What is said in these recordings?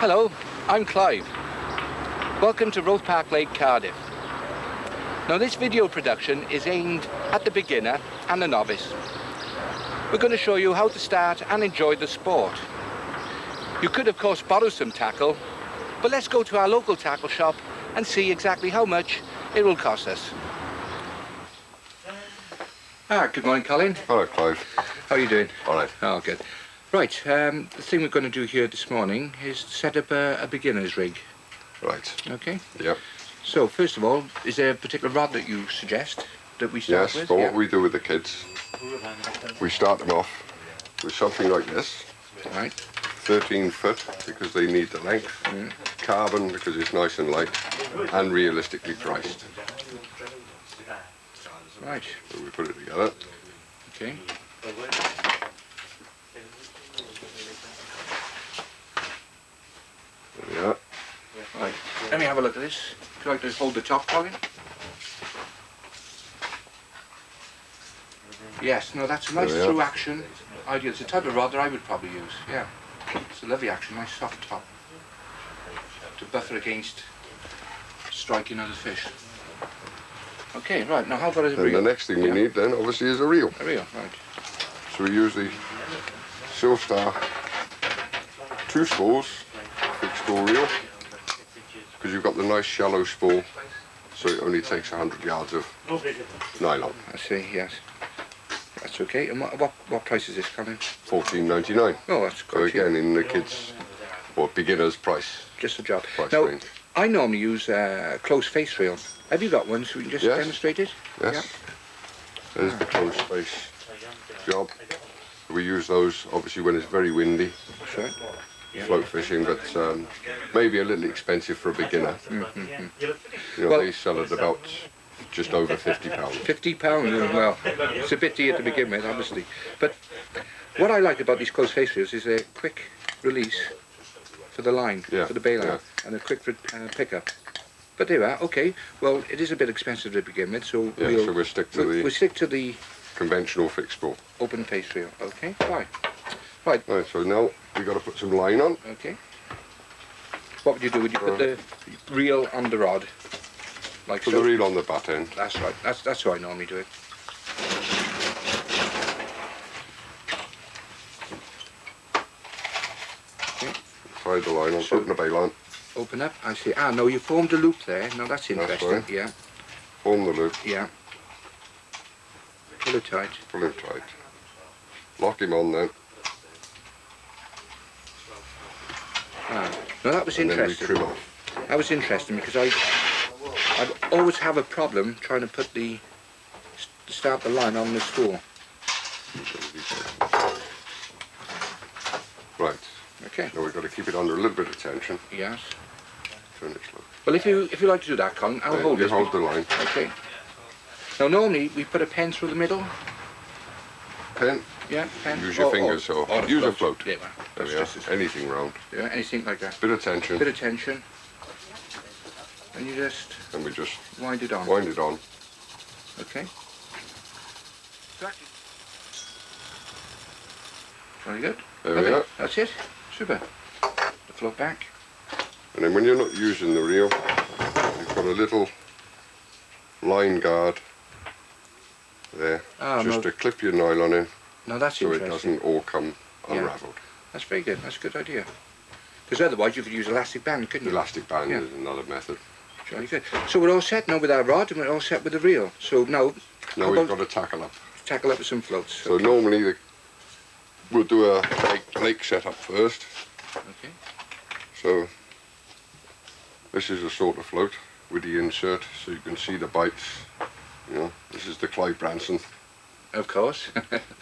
Hello, I'm Clive. Welcome to Roath Park Lake, Cardiff. Now this video production is aimed at the beginner and the novice. We're going to show you how to start and enjoy the sport. You could of course borrow some tackle, but let's go to our local tackle shop and see exactly how much it will cost us. Good morning, Colin. Hello, Clive. How are you doing? All right. Oh, good. Right, the thing we're going to do here this morning is set up a beginner's rig. Right. Okay? Yep. So, first of all, is there a particular rod that you suggest that we start with? Yes, but what we do with the kids, we start them off with something like this. Right. 13 foot, because they need the length. Carbon, because it's nice and light. And realistically priced. Right. So we put it together. Okay. There we are. Right. Let me have a look at this. Would you like to hold the top, Colin? Yes, no, that's a nice through action. Ideal. It's the type of rod that I would probably use. Yeah. It's a lovely action, nice soft top. To buffer against striking other fish. Okay, right, now how about a reel? And the next thing we need then, obviously, is a reel. A reel, right. So we use the Silstar 2 spools, big spool reel, because you've got the nice shallow spool, so it only takes 100 yards of nylon. I see, yes. That's okay. And what price is this, Colin? $14.99. Oh, that's So quite cheap. again, in the kids' or beginners' price. Just a job. Price Now, range. I normally use close face reel. Have you got one so we can just Yes. demonstrate it? Yes. There's the close space job. We use those obviously when it's very windy, Sure. Yeah. float fishing, but maybe a little expensive for a beginner. You know, Well- they sell at about just over £50. £50, well, it's a bit dear to begin with, obviously. But what I like about these close face reels is a quick release for the line, for the bailout, and a quick pickup. But there we are, okay. Well, it is a bit expensive to begin with, so Yeah, so we'll stick to we'll stick to the conventional fixed spool. open face reel. Okay, fine. Right. Right, so now we've got to put some line on. Okay. What would you do? Would you put the reel on the rod? Like Put so? the reel on the butt end. That's right. That's how I normally do it. Okay. Tie the line on, So- open the bail on, Open up. I see. Ah, no, you formed a loop there. No, that's interesting. right. Yeah, form the loop, yeah. Pull it tight. pull him tight. Lock him on then, Ah. No, that was and then we interesting. trim off. That was interesting because I'd always have a problem trying to put start the line on the spool. Right, Okay. now we've got to keep it under a little bit of tension. Yes. Turn it slow. Well, if you like to do that, Colin, I'll hold You it. hold the line. Okay. Now, normally we put a pen through the middle. Pen, Yeah, pen. use your fingers or the use a float. Yeah, well, There that's we are, just as, anything round. yeah, anything like that. Bit of tension, Bit of tension, and you just and we just wind it on. wind it on. Okay. Very good. There we Okay, are. that's it. Super. The float back. And then when you're not using the reel, you've got a little line guard there, Ah, just no, to clip your nylon in no, that's so it interesting. doesn't all come Yeah. unravelled. That's very good. That's a good idea. Because otherwise you could use elastic band, couldn't The you? elastic band Yeah. is another method. Very good. So we're all set now with our rod and we're all set with the reel. So now, Now how we've about got to tackle up. tackle up with some floats? So normally we'll do a lake setup first. Okay. So this is a sort of float with the insert so you can see the bites. You know, this is the Clive Branson Of course.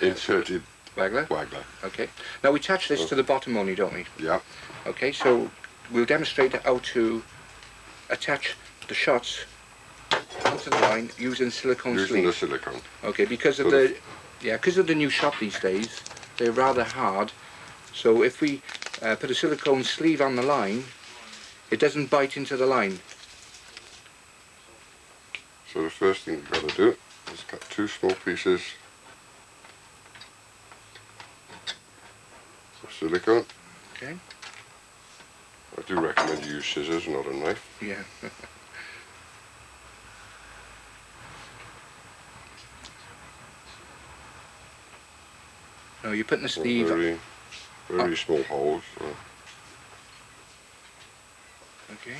inserted Waggler. waggler. Okay. Now we attach this to the bottom only, don't we? Yeah. Okay, so we'll demonstrate how to attach the shots onto the line using silicone Using the sleeve. silicone. Okay, because of So because of the new shot these days, they're rather hard. So if we put a silicone sleeve on the line, it doesn't bite into the line. So the first thing you've got to do is cut 2 small pieces of silicone. Okay. do recommend you use scissors, not a knife. Yeah. No, you're putting the sleeve. Very small holes. Okay.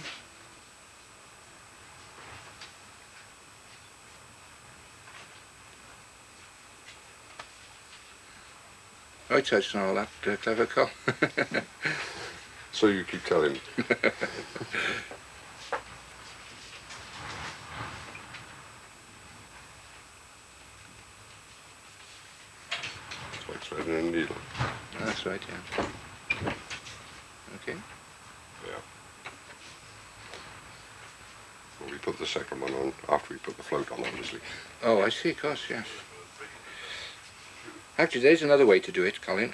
I touched on all that, clever call. So you keep telling me. It's like threading a needle. That's right, yeah. Okay. Yeah. Well, we put the second one on after we put the float on, obviously. Oh, I see, of course, yes. Actually, there's another way to do it, Colin.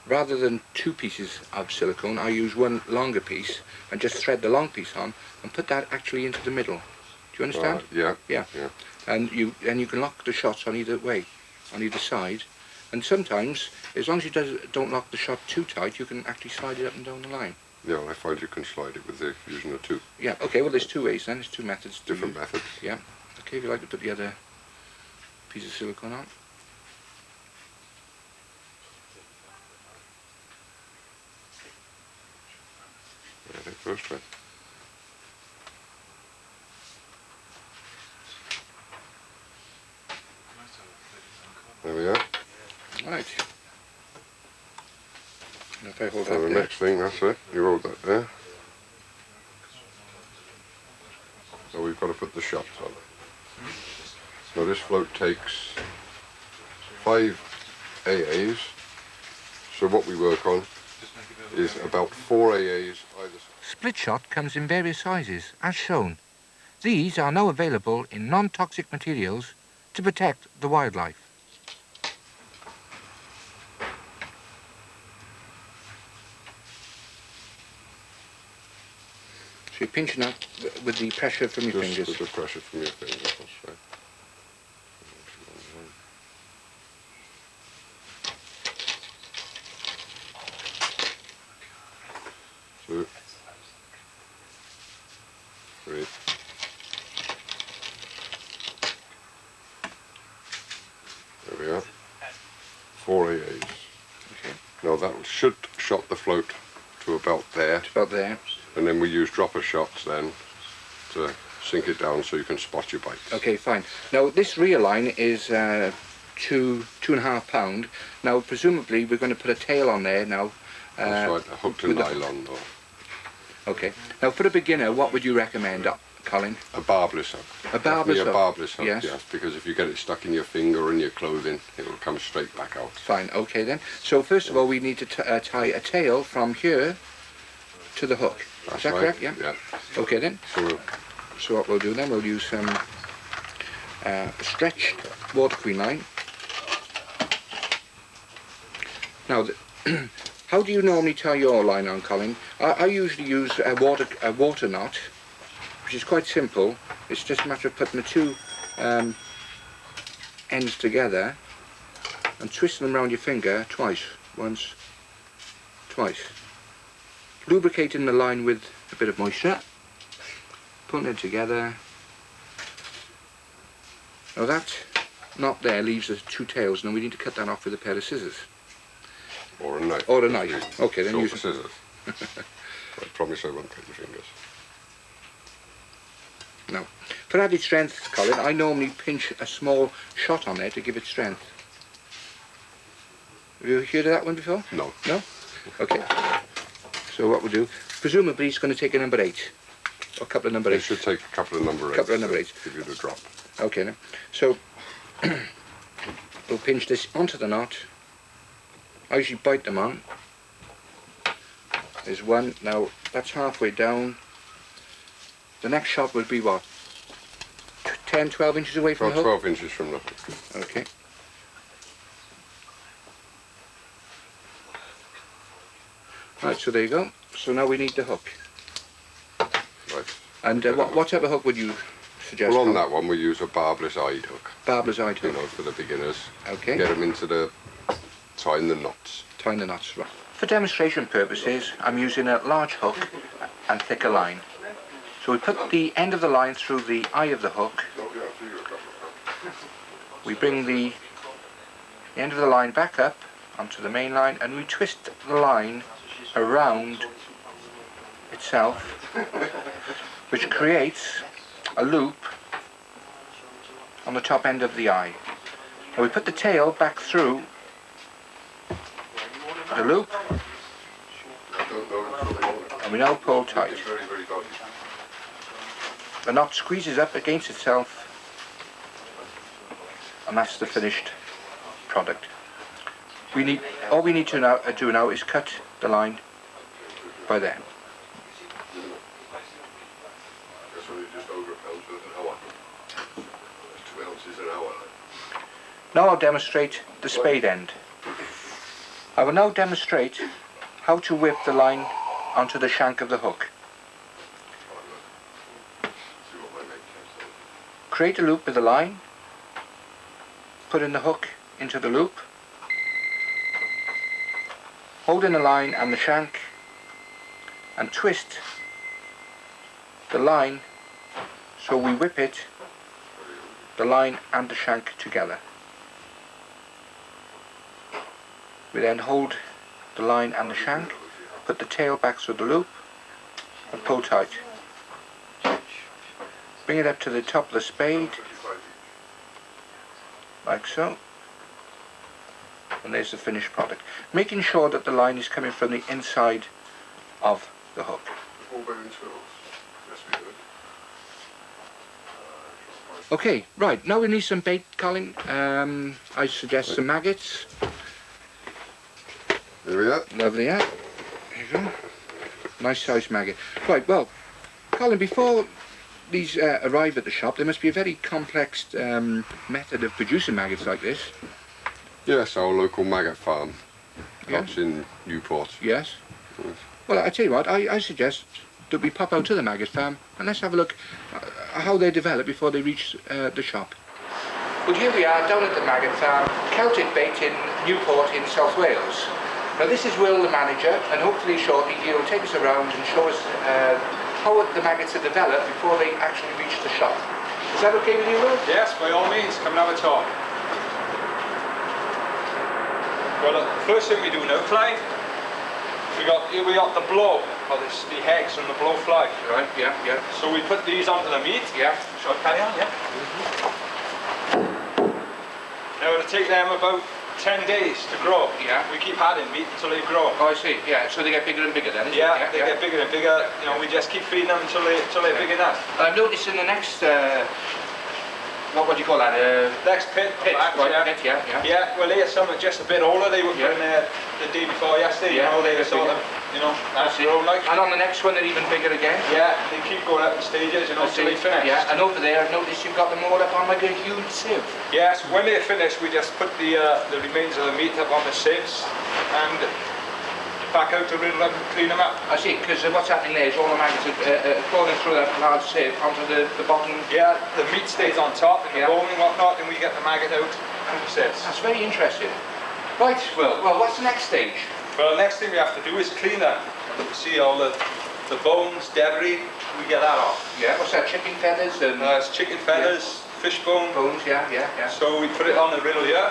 Rather than 2 pieces of silicone, I use one longer piece and just thread the long piece on and put that actually into the middle. Do you understand? Yeah. Yeah. And you can lock the shots on either way, on either side. And sometimes, as long as you don't lock the shot too tight, you can actually slide it up and down the line. Yeah, well, I find you can slide it with using the 2. Yeah, okay, well there's 2 ways then, there's 2 methods. Different methods. Yeah. Okay, if you like to put the other piece of silicone on. Yeah, the first one. There we are. Right. Now if I hold So that the there. next thing, that's it. You hold that there. So we've got to put the shots on. Now this float takes 5 AAs. So what we work on is about 4 AAs either side. Split shot comes in various sizes, as shown. These are now available in non-toxic materials to protect the wildlife. So you're pinching up with the pressure from your Just fingers. with the pressure from your fingers, that's right. 2, 3. There we are. 4 AAs. Okay. Now that should shot the float to about there. About there. And then we use dropper shots then to sink it down so you can spot your bites. Okay, fine. Now this reel line is 2.5 pound. Now presumably we're going to put a tail on there now. That's right, a hook to nylon or Okay. Now for a beginner, what would you recommend, Colin? a barbless hook. A barbless Definitely hook? a barbless hook, Yes. because if you get it stuck in your finger or in your clothing, it'll come straight back out. Fine, okay then. So first of all we need to tie a tail from here to the hook. That's Is that right. correct? Yeah? Yeah. Okay then. So So what we'll do then, we'll use some stretched water queen line. Now, how do you normally tie your line on, Colin? I usually use a water knot, which is quite simple. It's just a matter of putting the 2 ends together and twisting them around your finger twice. Once, twice. Lubricating the line with a bit of moisture. Putting it together. Now that knot there leaves us 2 tails. Now we need to cut that off with a pair of scissors. or a knife. Or a knife. Okay, then Short use scissors. I promise I won't cut your fingers. No. For added strength, Colin, I normally pinch a small shot on there to give it strength. Have you heard of that one before? No. No? Okay. So what we'll do, presumably it's going to take a number 8. Or a couple of number 8. It should take a couple of number 8s. Couple of number 8s. Give you the drop. Okay then. So we'll pinch this onto the knot. I usually bite them on. There's one. Now that's halfway down. The next shot will be what? 10, 12 inches away from About the hook? 12 inches from the hook. Okay. Right, so there you go. So now we need the hook. Right. And what type of hook would you suggest? Well, on Colin? that one we use a barbless eyed hook. Barbless eyed You hook. know, for the beginners. Okay. Get them into the tying the knots. Tying the knots, right. For demonstration purposes, I'm using a large hook and thicker line. So we put the end of the line through the eye of the hook. We bring the end of the line back up onto the main line, and we twist the line around itself, which creates a loop on the top end of the eye. And we put the tail back through the loop, and we now pull tight. The knot squeezes up against itself, and that's the finished product. All we need to do now is cut the line by then. Now I'll demonstrate the spade end. I will now demonstrate how to whip the line onto the shank of the hook. Create a loop with the line, put in the hook into the loop, hold in the line and the shank, and twist the line so we whip it, the line and the shank together. We then hold the line and the shank, put the tail back through the loop, and pull tight. Bring it up to the top of the spade, like so, and there's the finished product. Making sure that the line is coming from the inside of the hook. Okay, right, now we need some bait, Colin. I suggest some maggots. There we are. Lovely, yeah. There you go. Nice sized maggot. Right, well, Colin, before these arrive at the shop, there must be a very complex method of producing maggots like this. Yes, our local maggot farm. Yeah. That's in Newport. Yes. Yes. Well, I tell you what, I suggest that we pop out to the maggot farm and let's have a look how they develop before they reach the shop. Well, here we are down at the maggot farm, Celtic Bait in Newport in South Wales. Now this is Will, the manager, and hopefully shortly he'll take us around and show us how the maggots are developed before they actually reach the shop. Is that okay with you, Will? Yes, by all means, come and have a talk. Well, the first thing we do now, Clive, we got the blow, or the eggs from the blowfly. Right, yeah, yeah. So we put these onto the meat. Yeah. Shall I carry on, yeah? Now it'll take them about 10 days to grow. Yeah. We keep adding meat until they grow. Oh, I see, yeah, so they get bigger and bigger then, isn't Yeah, it? they get bigger and bigger. You know, we just keep feeding them until they're big enough. And I've noticed in the next, what do you call that? Next pit, Pit, back, right, yeah. pit, yeah, yeah. Yeah, well, here's some are just a bit older. They were Yeah. put in there the day before yesterday. Yeah, You know, they were they're sort of, bigger. you know, I that's see. grown like. And on the next one they're even bigger again? Yeah, they keep going up in stages, you know, I see. until they finish. Yeah, and over there I've noticed you've got them all up on like a huge sieve. Yes, when they're finished, we just put the remains of the meat up on the sieves and back out to riddle them and clean them up. I see, because what's happening there is all the maggots are falling through that large sieve onto the bottom. Yeah, the meat stays on top and the Yeah. bone and whatnot, and we get the maggot out and the sieves. That's very interesting. Right, well, what's the next stage? Well, the next thing we have to do is clean them. You see all the bones, debris, we get that off. Yeah, what's that, chicken feathers and It's chicken feathers, fish bone. bones, yeah, yeah, yeah. So we put it on the riddle here.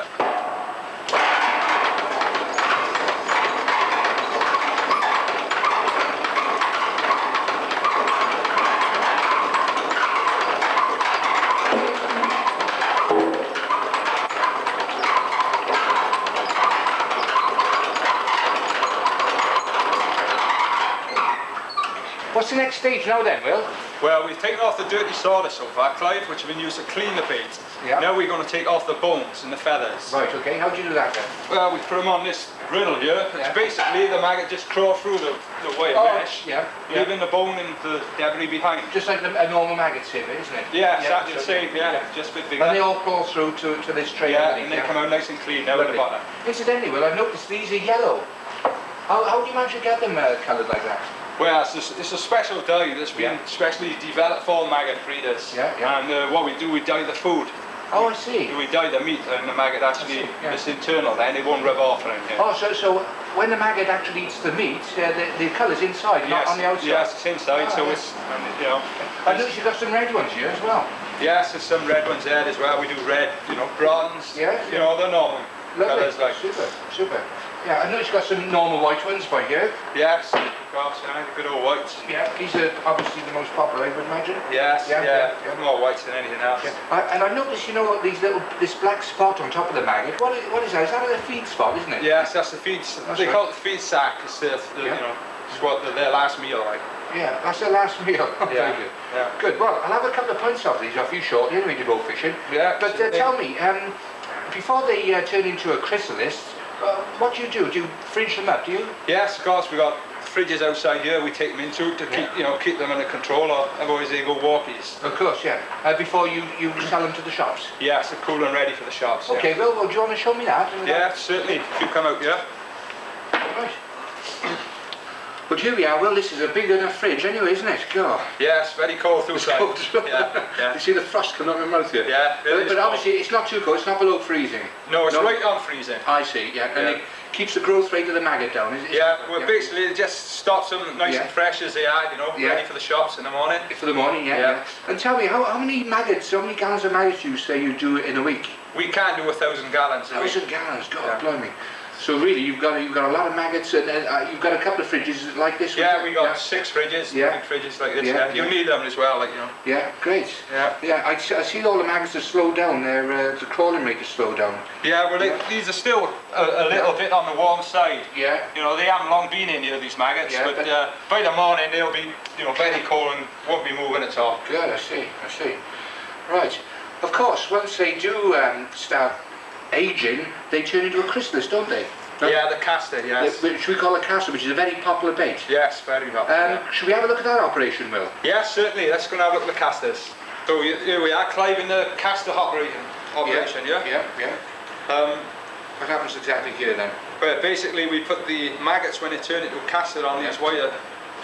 What's the next stage now then, Will? Well, we've taken off the dirty sawdust so far, Clive, which have been used to clean the bait. Yeah. Now we're going to take off the bones and the feathers. Right, okay, how do you do that then? Well, we put them on this riddle here. Yeah. It's basically the maggot just crawl through the wire mesh, yeah, yeah. leaving the bone and the debris behind. Just like a normal maggot sieve, isn't it? Yeah, exactly the so- same, yeah, just a bit bigger. And they all crawl through to this tray. Yeah, underneath, and they come out nice and clean now at the bottom. Incidentally, Will, I've noticed these are yellow. How do you manage to get them coloured like that? Well, it's a special dye that's been Yeah. specially developed for maggot breeders. Yeah, yeah. And what we do, we dye the food. Oh, I see. We dye the meat and the maggot actually, it's internal then, it won't rub off around here. Oh, so when the maggot actually eats the meat, the colour's inside, not on the outside? Yes, it's inside, so it's, you know. I noticed you've got some red ones here as well. Yes, there's some red ones there as well. We do red, you know, bronze, you know, the normal colours like. Super. Yeah, I noticed you've got some normal white ones by here. Yes, of course, good old whites. Yeah, these are obviously the most popular, I would imagine. Yes, more whites than anything else. Yeah. And I noticed, you know, this black spot on top of the maggot. What is that? Is that a feed spot, isn't it? Yes, that's the feed. They call it the feed sack. It's you know, it's what their last meal like. Yeah, that's their last meal. Very good. Yeah. Good. Well, I'll have a couple of pints of these off you shortly anyway to go fishing. Yeah. But tell me, before they turn into a chrysalis, what do you do? Do you fridge them up? Do you? Yes, of course. We got fridges outside here. We take them into to keep them under control, or otherwise they go walkies. Of course, yeah. Before you sell them to the shops. Yes, they're cool and ready for the shops. Okay. Well, do you want to show me that? Yeah, certainly. If you come out here. Right. But here we are. Well, this is a big enough fridge anyway, isn't it? God. Yes, very cold through side. Yeah. You see the frost coming out of my mouth here? Yeah. But obviously it's not too cold. It's not below freezing. No, it's right on freezing. I see. Yeah. And it keeps the growth rate of the maggot down. Basically it just stops them nice and fresh as they are, you know, ready for the shops in the morning. For the morning, yeah. And tell me, how many gallons of maggots you say you do in a week? We can't do 1,000 gallons. 1,000 gallons, God, blimey. So really, you've got a lot of maggots, and you've got a couple of fridges like this. Yeah, we got 6 fridges, big fridges like this. You need them as well, like, you know. Yeah, great. Yeah. I see all the maggots are slowed down. The crawling rate is slowed down. Yeah, well, these are still a little bit on the warm side. Yeah. You know, they haven't long been in here, these maggots, but by the morning they'll be, you know, very cold and won't be moving at all. Good, I see. Right. Of course, once they do start aging, they turn into a chrysalis, don't they? No? Yeah, the castor, yes. Which we call a castor, which is a very popular bait. Yes, very popular. Should we have a look at that operation, Will? Yes, certainly. Let's go and have a look at the castors. So here we are, Clive in the castor operation, Yeah. What happens exactly here then? Well, basically we put the maggots, when they turn into a castor, on these wire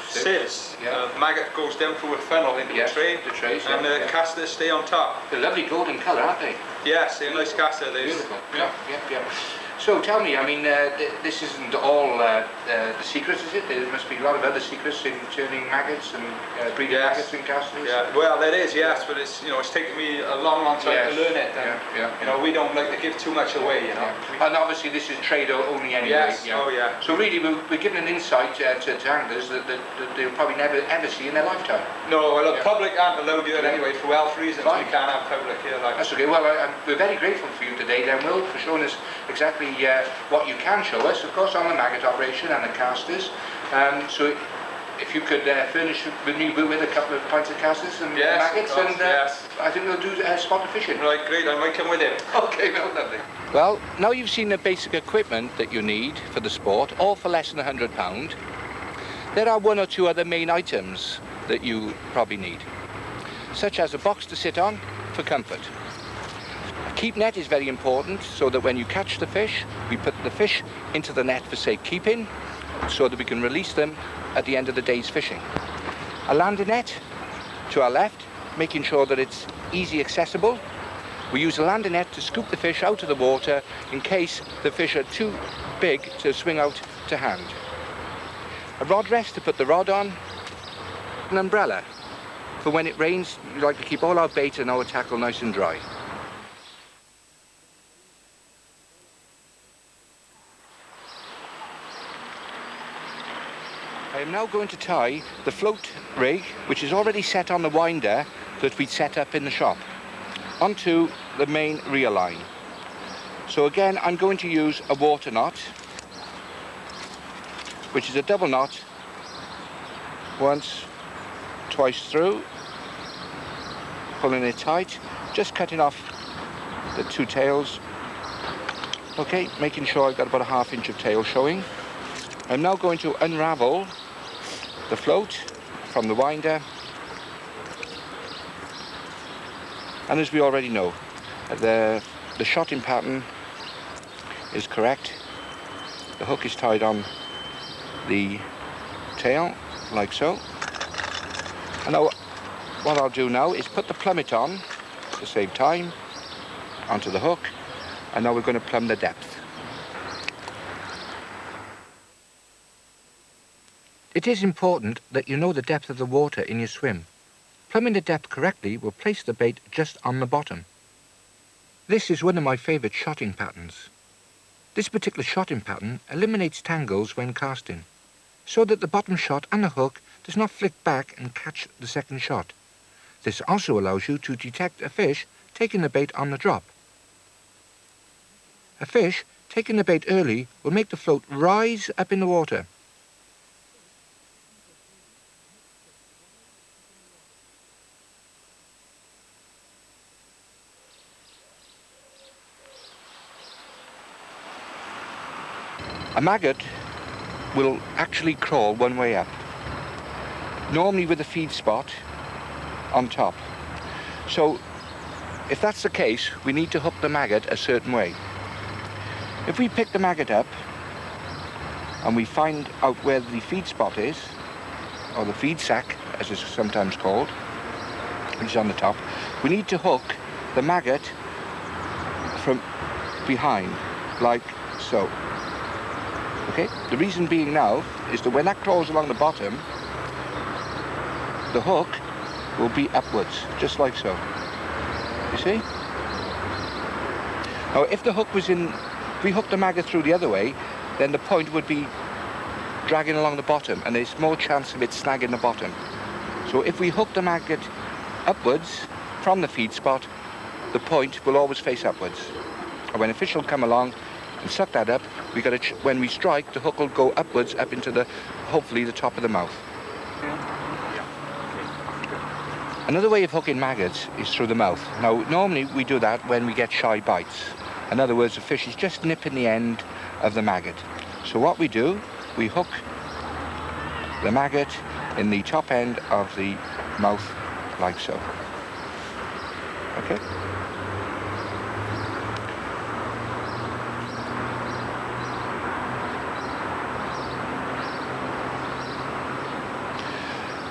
sieves. Maggot goes down through a funnel into the tray, and the castors stay on top. They're lovely golden colour, aren't they? Yes, they're a nice castor. Beautiful. Yeah. So tell me, I mean, this isn't all the secrets, is it? There must be a lot of other secrets in turning maggots and breeding maggots in castors. Yeah, well, there is, yes, but it's it's taken me a long time to learn it. And, you know, we don't like to give too much away, you know. And obviously this is trade only anyway. Yes. Oh yeah. So really, we're giving an insight to anglers that they'll probably never ever see in their lifetime. No, well, the public aren't allowed here anyway for health reasons. We can't have public here. Like. That's okay. Well, we're very grateful for you today, then, Will, for showing us exactly what you can show us, of course, on the maggot operation and the castors. So if you could furnish me with a couple of pints of castors and maggots, and I think we'll do spot of fishing. Right, great. I might come with him. Okay, well, lovely. Well, now you've seen the basic equipment that you need for the sport, all for less than £100. There are 1 or 2 other main items that you probably need, such as a box to sit on for comfort. Keep net is very important, so that when you catch the fish, we put the fish into the net for safekeeping, so that we can release them at the end of the day's fishing. A landing net to our left, making sure that it's easy accessible. We use a landing net to scoop the fish out of the water in case the fish are too big to swing out to hand. A rod rest to put the rod on. An umbrella for when it rains. We like to keep all our bait and our tackle nice and dry. I am now going to tie the float rig, which is already set on the winder that we set up in the shop, onto the main reel line. So again, I'm going to use a water knot, which is a double knot, once, twice through, pulling it tight, just cutting off the 2 tails. Okay, making sure I've got about a ½ inch of tail showing. I'm now going to unravel the float from the winder, and as we already know, the shotting pattern is correct. The hook is tied on the tail like so, and now what I'll do now is put the plummet on to save time, onto the hook, and now we're going to plumb the depth. It is important that you know the depth of the water in your swim. Plumbing the depth correctly will place the bait just on the bottom. This is one of my favourite shotting patterns. This particular shotting pattern eliminates tangles when casting, so that the bottom shot and the hook does not flick back and catch the second shot. This also allows you to detect a fish taking the bait on the drop. A fish taking the bait early will make the float rise up in the water. A maggot will actually crawl one way up, normally with a feed spot on top. So if that's the case, we need to hook the maggot a certain way. If we pick the maggot up and we find out where the feed spot is, or the feed sack as it's sometimes called, which is on the top, we need to hook the maggot from behind, like so. Okay? The reason being now is that when that crawls along the bottom, the hook will be upwards, just like so. You see? Now, if the hook was in, if we hook the maggot through the other way, then the point would be dragging along the bottom, and there's more chance of it snagging the bottom. So if we hook the maggot upwards from the feed spot, the point will always face upwards. And when a fish will come along and suck that up, when we strike, the hook will go upwards, up into the, hopefully, the top of the mouth. Another way of hooking maggots is through the mouth. Now, normally we do that when we get shy bites. In other words, the fish is just nipping the end of the maggot. So what we do, we hook the maggot in the top end of the mouth, like so. Okay?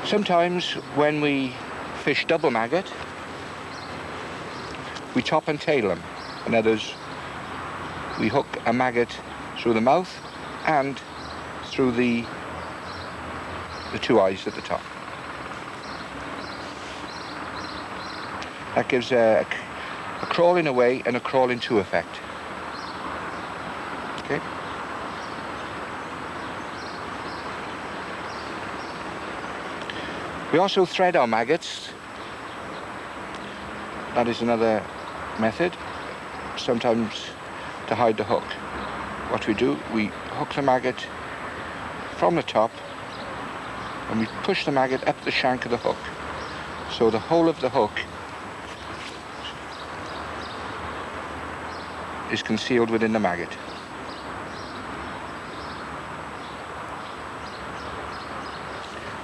Sometimes when we fish double maggot, we top and tail them. In other words, we hook a maggot through the mouth and through the two eyes at the top. That gives a crawling away and a crawling to effect. Okay? We also thread our maggots. That is another method, sometimes to hide the hook. What we do, we hook the maggot from the top and we push the maggot up the shank of the hook. So the whole of the hook is concealed within the maggot.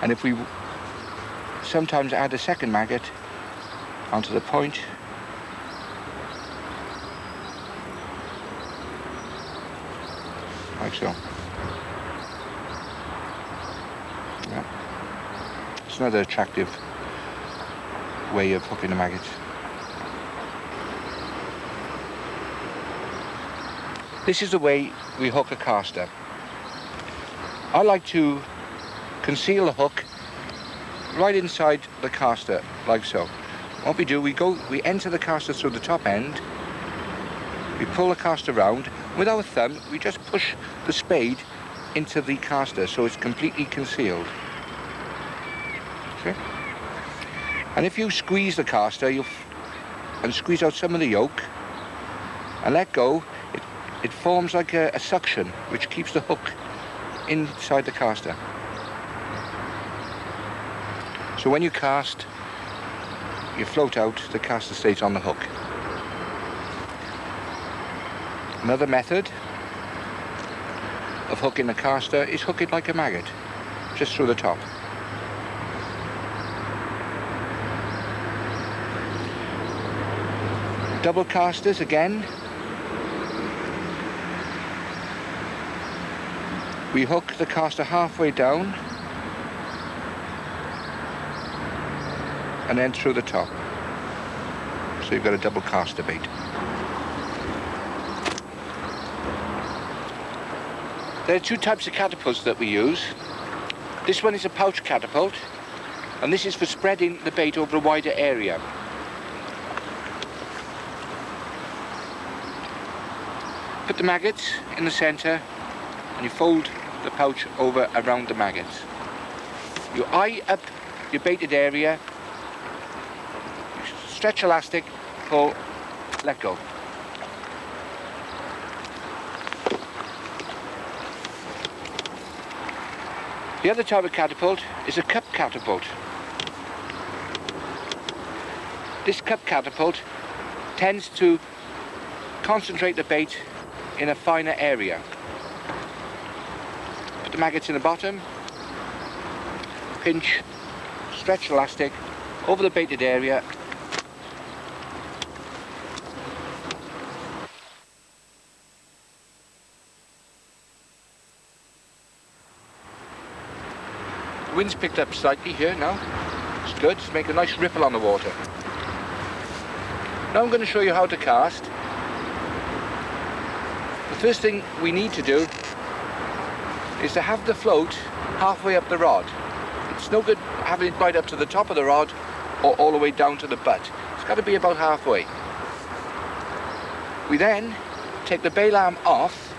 And if we sometimes add a second maggot onto the point, like so. Yeah. It's another attractive way of hooking the maggots. This is the way we hook a caster. I like to conceal the hook right inside the caster, like so. What we do, we enter the caster through the top end, we pull the caster round, with our thumb we just push the spade into the caster so it's completely concealed. Okay? And if you squeeze the caster and squeeze out some of the yolk and let go, it forms like a suction which keeps the hook inside the caster. So when you cast, you float out, the caster stays on the hook. Another method of hooking the caster is hook it like a maggot, just through the top. Double casters again. We hook the caster halfway down and then through the top. So you've got a double caster bait. There are two types of catapults that we use. This one is a pouch catapult, and this is for spreading the bait over a wider area. Put the maggots in the centre and you fold the pouch over around the maggots. You eye up your baited area, you stretch elastic, pull, let go. The other type of catapult is a cup catapult. This cup catapult tends to concentrate the bait in a finer area. Put the maggots in the bottom, pinch, stretch elastic over the baited area. The wind's picked up slightly here now. It's good, it's making a nice ripple on the water. Now I'm going to show you how to cast. The first thing we need to do is to have the float halfway up the rod. It's no good having it right up to the top of the rod or all the way down to the butt. It's got to be about halfway. We then take the bail arm off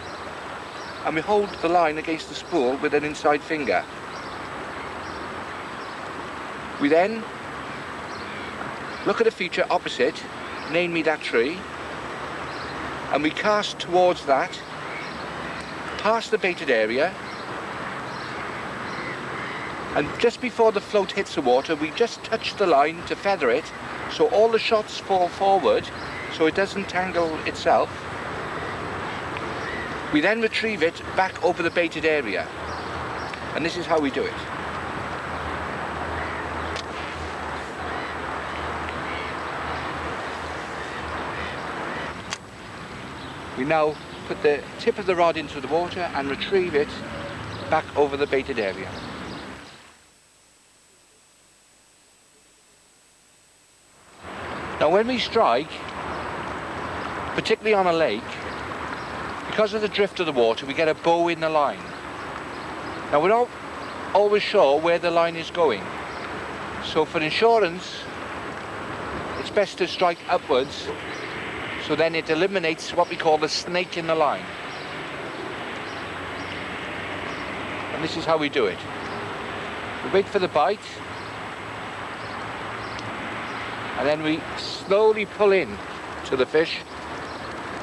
and we hold the line against the spool with an inside finger. We then look at a feature opposite, name me that tree, and we cast towards that, past the baited area, and just before the float hits the water we just touch the line to feather it so all the shots fall forward so it doesn't tangle itself. We then retrieve it back over the baited area, and this is how we do it. We now put the tip of the rod into the water and retrieve it back over the baited area. Now when we strike, particularly on a lake, because of the drift of the water we get a bow in the line. Now we're not always sure where the line is going, so for insurance it's best to strike upwards, so then it eliminates what we call the snake in the line. And this is how we do it. We wait for the bite, and then we slowly pull in to the fish.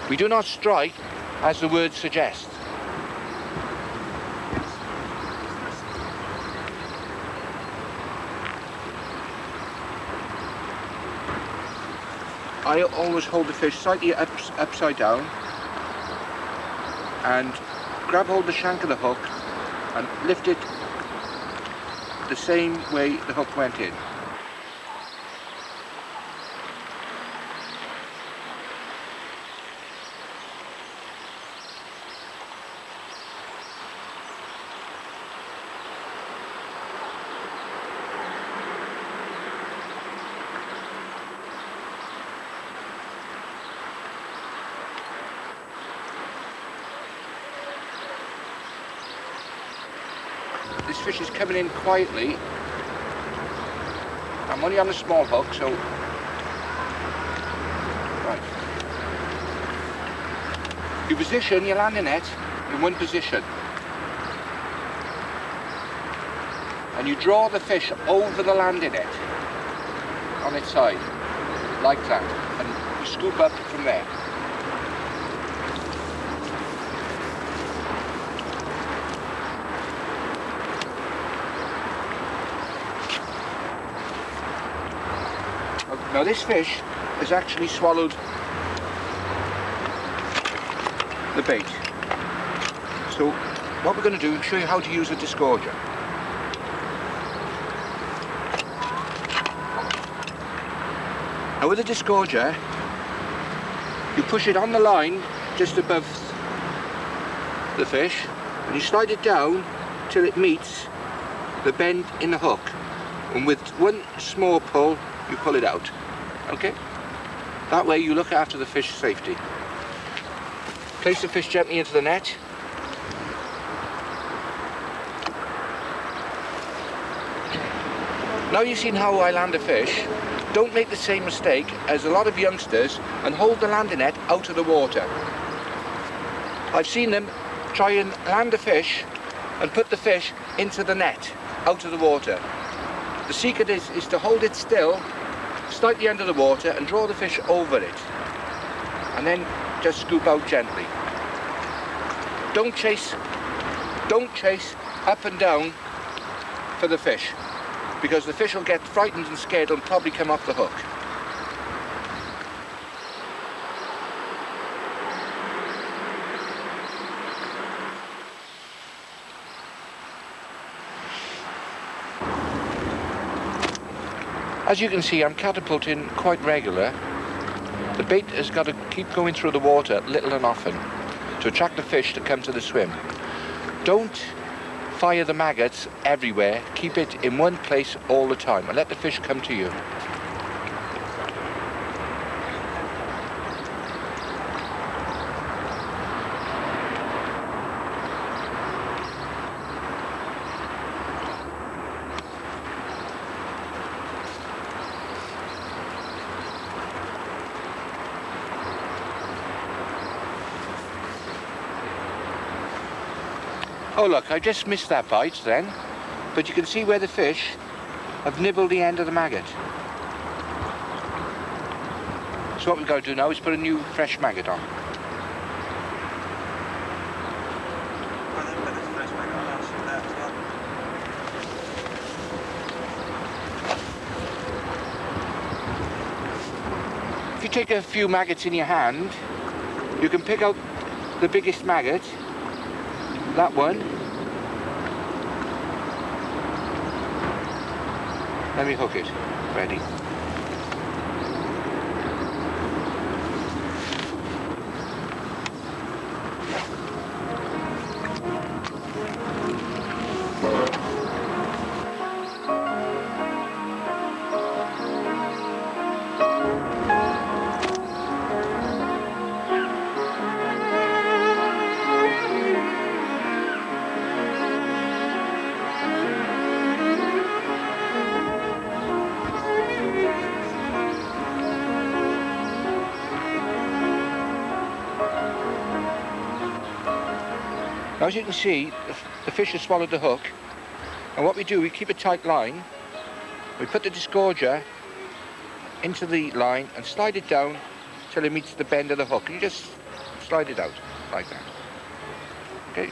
We do not strike as the word suggests. I always hold the fish slightly upside down and grab hold of the shank of the hook and lift it the same way the hook went in. This fish is coming in quietly. I'm only on a small hook, so... Right. You position your landing net in one position. And you draw the fish over the landing net on its side, like that. And you scoop up from there. Now this fish has actually swallowed the bait. So what we're going to do is show you how to use a disgorger. Now with a disgorger, you push it on the line just above the fish and you slide it down till it meets the bend in the hook, and with one small pull you pull it out. Okay? That way you look after the fish's safety. Place the fish gently into the net. Now you've seen how I land a fish. Don't make the same mistake as a lot of youngsters and hold the landing net out of the water. I've seen them try and land a fish and put the fish into the net, out of the water. The secret is to hold it still, slightly under the water, and draw the fish over it. And then just scoop out gently. Don't chase up and down for the fish, because the fish will get frightened and scared and probably come off the hook. As you can see, I'm catapulting quite regular. The bait has got to keep going through the water little and often to attract the fish to come to the swim. Don't fire the maggots everywhere. Keep it in one place all the time and let the fish come to you. Oh look, I just missed that bite then, but you can see where the fish have nibbled the end of the maggot. So what we've got to do now is put a new fresh maggot on. If you take a few maggots in your hand, you can pick out the biggest maggot. That one. Let me hook it. Ready. Now, as you can see, the fish has swallowed the hook, and what we do, we keep a tight line. We put the disgorger into the line and slide it down till it meets the bend of the hook. You just slide it out like that. Okay.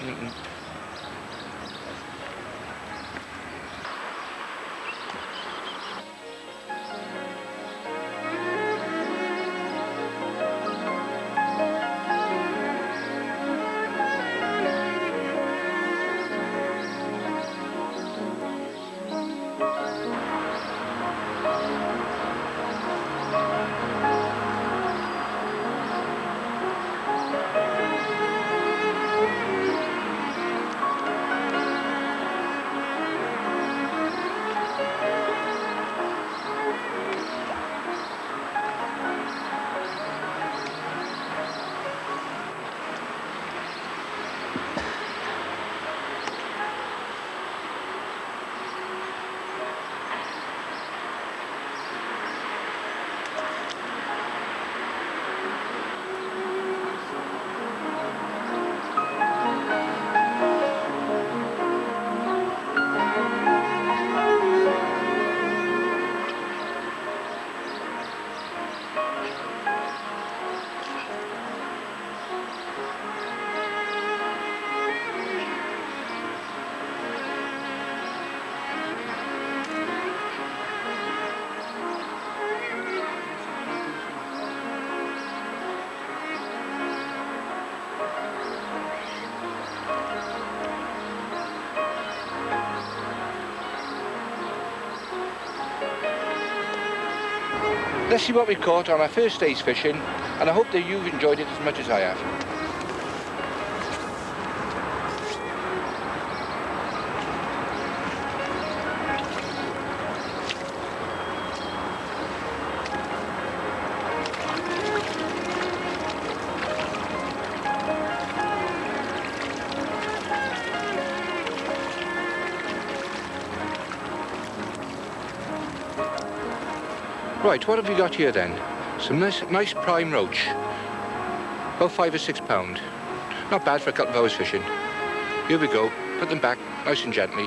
Let's see what we caught on our first day's fishing, and I hope that you've enjoyed it as much as I have. Right, what have we got here then? Some nice prime roach. About 5 or 6 pound. Not bad for a couple of hours fishing. Here we go. Put them back nice and gently.